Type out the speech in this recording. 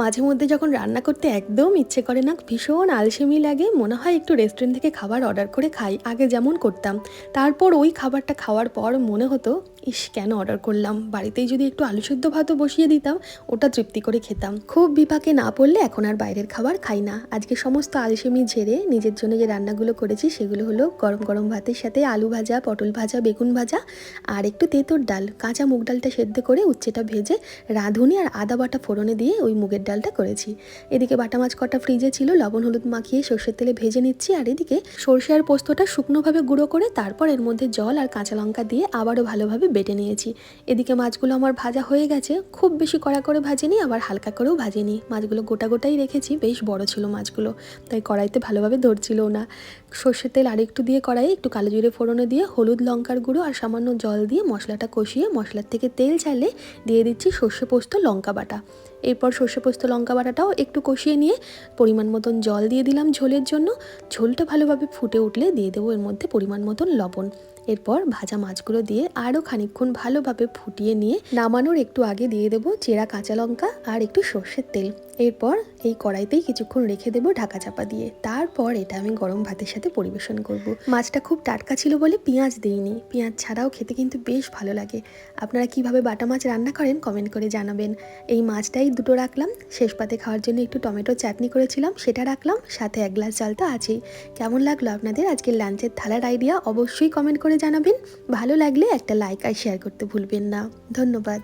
মাঝে মধ্যে যখন রান্না করতে একদম ইচ্ছে করে না, ভীষণ আলসেমি লাগে, মনে হয় একটু রেস্টুরেন্ট থেকে খাবার অর্ডার করে খাই, আগে যেমন করতাম। তারপর ওই খাবারটা খাওয়ার পর মনে হতো, ইস কেন অর্ডার করলাম, বাড়িতেই যদি একটু আলু সিদ্ধ ভাতও বসিয়ে দিতাম, ওটা তৃপ্তি করে খেতাম। খুব বিপাকে না পড়লে এখন আর বাইরের খাবার খাই না। আজকে সমস্ত আলসেমি ঝেড়ে নিজের জন্য যে রান্নাগুলো করেছি সেগুলো হলো গরম গরম ভাতের সাথে আলু ভাজা, পটল ভাজা, বেগুন ভাজা আর একটু তেঁতুর ডাল। কাঁচা মুগ ডালটা সেদ্ধ করে উচ্ছেটা ভেজে রাঁধুনি আর আদা বাটা ফোড়নে দিয়ে ওই মুগের ডালটা করেছি। এদিকে বাটা মাছ কটা ফ্রিজে ছিল, লবণ হলুদ মাখিয়ে সর্ষের তেলে ভেজে নিচ্ছি। আর এদিকে সর্ষে আর পোস্তটা শুকনোভাবে গুঁড়ো করে তারপর এর মধ্যে জল আর কাঁচা লঙ্কা দিয়ে আবারও ভালোভাবে বেটে নিয়েছি। এদিকে মাছগুলো আমার ভাজা হয়ে গেছে, খুব বেশি কড়া করে ভাজিনি, আবার হালকা করেও ভাজিনি। মাছগুলো গোটা গোটাই রেখেছি, বেশ বড় ছিল মাছগুলো, তাই কড়াইতে ভালোভাবে ধরছিল না। সর্ষের তেল আরেকটু দিয়ে কড়াইয়ে একটু কালো জিরে ফোড়নে দিয়ে হলুদ লঙ্কার গুঁড়ো আর সামান্য জল দিয়ে মশলাটা কষিয়ে মশলার থেকে তেল ছাড়লে দিয়ে দিচ্ছি সর্ষে পোস্ত লঙ্কা বাটা। এরপর সর্ষে পোস্ত লঙ্কা বাটাটাও একটু কষিয়ে নিয়ে পরিমাণ মতন জল দিয়ে দিলাম ঝোলের জন্য। ঝোলটা ভালোভাবে ফুটে উঠলে দিয়ে দেবো এর মধ্যে পরিমাণ মতন লবণ। এরপর ভাজা মাছগুলো দিয়ে আরও খানিকক্ষণ ভালোভাবে ফুটিয়ে নিয়ে নামানোর একটু আগে দিয়ে দেবো চেরা কাঁচা লঙ্কা আর একটু সর্ষের তেল। এরপর এই কড়াইতেই কিছুক্ষণ রেখে দেবো ঢাকা চাপা দিয়ে। তারপর এটা আমি গরম ভাতের সাথে পরিবেশন করব। মাছটা খুব টাটকা ছিল বলে পেঁয়াজ দিইনি, পেঁয়াজ ছাড়াও খেতে কিন্তু বেশ ভালো লাগে। আপনারা কিভাবে বাটা মাছ রান্না করেন কমেন্ট করে জানাবেন। এই মাছটাই দুটো রাখলাম, শেষ পাতে খাওয়ার জন্য একটু টমেটো চাটনি করেছিলাম সেটা রাখলাম, সাথে 1 গ্লাস চাল তো আছেই। কেমন লাগলো আপনাদের আজকের লাঞ্চের থালার আইডিয়া অবশ্যই কমেন্ট করে জানাবেন। ভালো লাগলে একটা লাইক আর শেয়ার করতে ভুলবেন না। ধন্যবাদ।